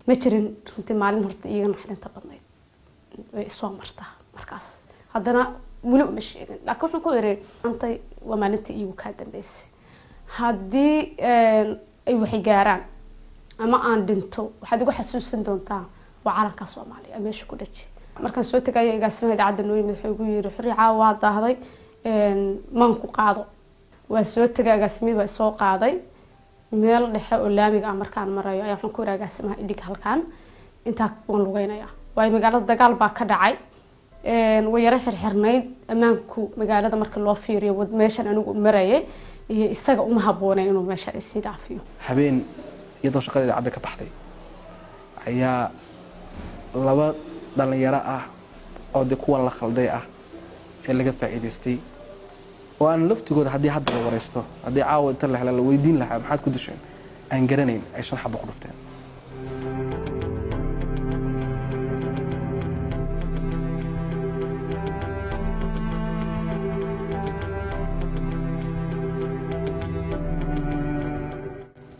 ma jirin runtii maalin horta iyaga naxdinta badnayd way isoo martaa markaas haddana weli uma sheegin laakiin waxaan ku yiri antay waa maalintii iigu ka dambeysay haddii ay waxay gaaraan ama aan dhinto waxaad igu xasuusan doontaa waa calanka Soomaaliya meesha ku dhaji markaan soo tagay agaasimaha idaacadda noo yimid wuxuu igu yiri xuriica waa daahday maan ku qaado waa soo tagay agaasimihi baa soo qaaday meel dhexe oo laamiga markaan marayo ayaa waxaan ku yiri agaasimaha idhig halkaan inta waan lugeynaya way magaalada dagaal baa ka dhacay way yara xirxirnayd amaanku magaalada marka loo fiiriyo wad meeshan anigu marayay iyo isaga uma haboonay inuu meesha isii dhaafiyo habeen iyadoo shaqadeeda cadda ka baxday ayaa laba dhalinyaro ah oo de kuwan la khalday ah ee laga faa'iideystay oo aan laftigooda haddii hadda la wareysto haddii caawa inta la helo la weydiin lahaa maxaad ku dasheen aan garanayn ay 5 xabo ku dhufteen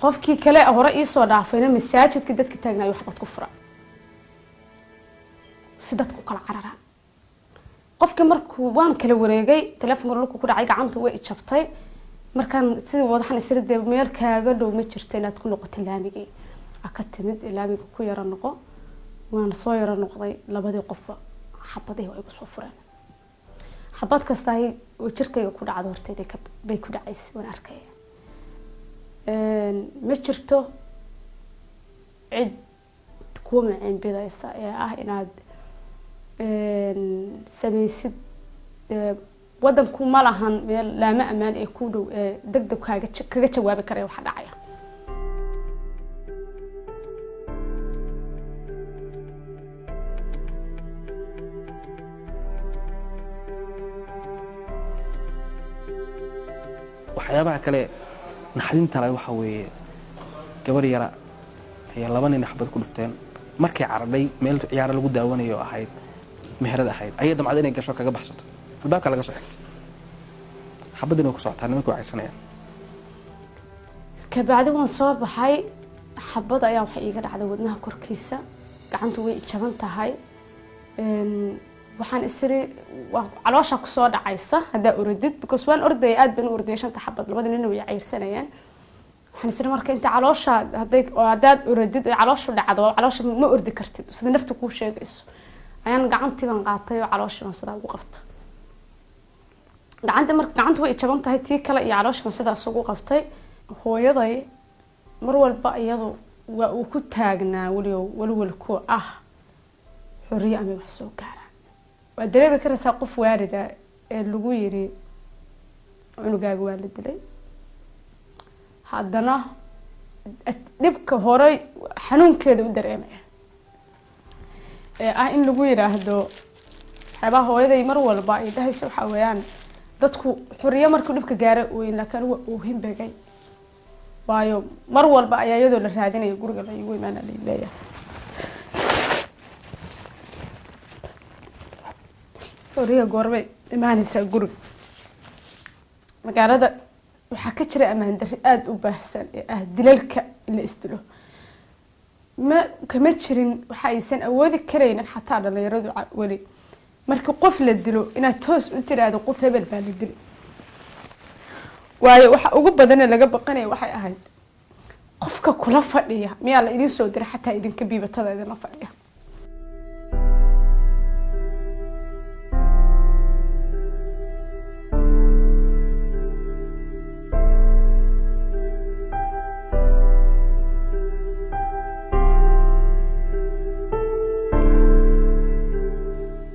qofkii kale hore ii soo dhaafayna masaajidka dadka taagnaa wax qad ku fura sidadku kala carara qofkii markuu waan kala wareegay telefoonka ku dhacay gacanta way jabtay markaan sidii wadaxan isirde meel kaaga dhow ma jirto inaad ku noqoto laamigii aka timid laamiga ku yara noqo waan soo yara noqday labadii qofba xabadii way ku soo fureen xabad kasta ay jirkayga ku dhacdo horteeda bay ku dhacaysay waan arkay ma jirto cid kuma cinbidaysa ee ah inaad samaysid wadanku ma lahan meel laama amaan ee ku dhow degdeg kaga jawaabi kara waxa dhacaya waxyaabaha kale naxdinta leh waxa weeye gabar yara ayaa 2 nin xabad ku dhufteen markay caraday meel ciyaar lagu daawanayo ahayd meherad ahayd ayay damcad inay gasho kaga baxsato albaabka laga soo xigtay xabadina ku socotaa nimanku wacaysanayaan ka bacdi waan soo baxay xabad ayaa waxa iiga dhacday wadnaha korkiisa gacantu way jaban tahay waxaan isiri caloosha ku soo dhacaysa hada uradid because waan orday aad baan orday 5 xabad labada nin way ciirsanayaan waxaan isiri marka inta caloosha hadaad uradid caloosha dhacdo caloosha ma ordi kartid sida naftu ku sheegayso ayaan gacantiidan qaatay oo caloosha sida ugu qabtay gacanta way jaban tahay tii kale iyo caloosha sida ugu qabtay hooyaday mar walba iyadu waa uu ku taagnaa wali ku ah xuriyo ama wax soo gaara ودريبة كره ساقف واردة اللي يري إنه جاء والد لي هذانا نبكي هراي حنون كده ودريمة إن اللي يري هذا حباه هو إذا يمر ولا بعيد ده يسوي حويان dadku xuriyo markuu dhibka gaaro weyn laakiin uu hinbagay waayo mar walba ayaa iyadoo la raadinayo guriga la igu imaan leeyahay xuriyo goorbe imaanaysa guriga magaalada waxa ka jira amaan darri aad u baahsan ee ah dilalka la istilo ma kama jirin waxa aysan awoodi kareynin xataa dhalinyaradu wali markii qof la dilo inaad toos u tiraado qof hebel baa la dilay waayo waxa ugu badan laga baqanay waxay ahayd qofka kula fadhiya miyaa la idin soo diray xataa idinka biibatada idin la fadhiya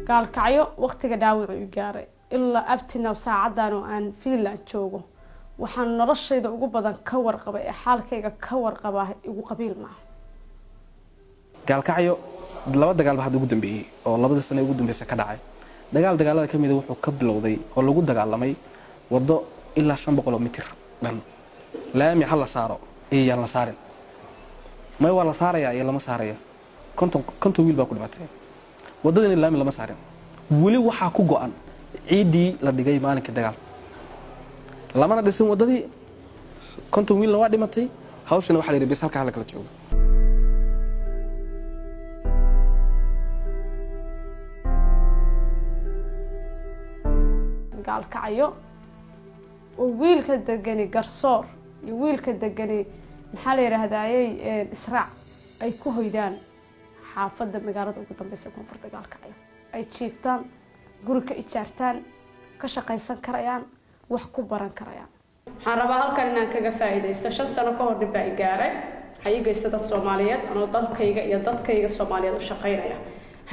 gaalkacyo waqtiga dhaawac uu gaaray ilaa abtina saacadan oo aan Finland joogo waxaan noloshayda ugu badan ka warqabay ee xaalkayga ka warqabaa ugu qabiil ma gaalkacyo laba dagaal baa ugu dambeeyay oo labada sano ugu dambeysay ka dhacay dagaalada kamid ah wuxuu ka bilowday oo lagu dagaalamay wado ilaa 500 mitir dhan laami hal la saaro iyo la saarin ma waa la saaraya iyo lama saaraya konton wiil baa ku dhimatay wadadani laami lama saarin wali waxa ku go'an ciidii la dhigay maalinka dagaal lamana dhisin wadadii konton wiilna waa dhimatay hawshana waxa la yiri bis halka kala joogo gaalkacayo oo wiilka degani garsoor iyo wiilka degani maxaa la yidhaahdayey israac ay ku hoydaan xaafadda magaalada ugu dambeysa koonfurta gaalkacayo ay jiiftaan guri ka ijaartaan ka shaqaysan karayaan wax ku baran karayaan waxaan rabaa halkan inaan kaga faa'iidaysto 5 sano ka hor dhib ay gaaray waxay geysta dad Soomaaliyeed anoo dalkayga iyo dadkayga Soomaaliyeed u shaqaynaya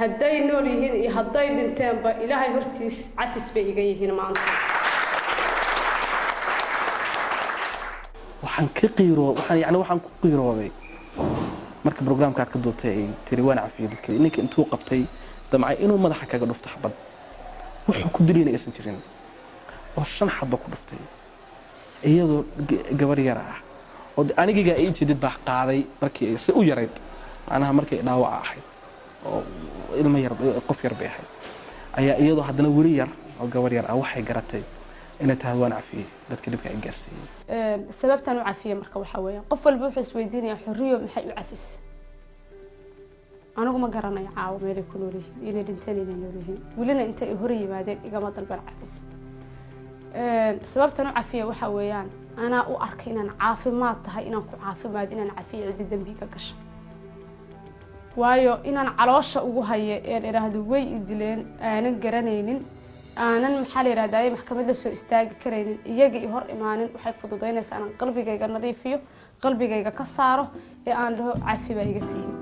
hadday nool yihiin iyo hadday dhinteenba ilaahay hortiis cafis bay iga yihiin maanta waxaan ku qiirooday marka barnaamijka aad ka doobtay ay tiri waan cafiyay dadka ninka intuu qabtay damcay inuu madaxa kaga dhufto xabad wuxuu ku dirinay aysan jirin oo 5 xabba ku dhuftay iyadoo gabar yar ah oo anigiga ay jidid baa qaaday markii si u yareed macnaha markii dhaawac ahayd oo ilmo yar qof yar bay ahayd ayaa iyadoo haddana weli yar oo gabar yar ah waxay garatay inay tahay waan cafiyay dadka dhibka ay gaarsiiyay sababtan u cafiyay marka waxa weeyaan qof walba wuxuu isweydiinayaa xorriyo maxay u cafis anigu ma garanayo caawa meelay ku nool yihiin inay dhinteen inay nool yihiin welina intay hor yimaadeen igama dalban cafis sababtan u cafiyay waxa weeyaan ana u arkay inaan caafimaad tahay inaan ku caafimaad inaan cafiyo cid dambiga gashay waayo inaan caloosha ugu haye ee iraahdo way idileen aanan garanaynin aanan maxaa la yiraahdaa maxkamadda soo istaagi karaynin iyaga i hor imaanin waxay fududeynaysaa aan qalbigayga nadiifiyo qalbigayga ka saaro ee aan dhaho cafi baa iga tihiin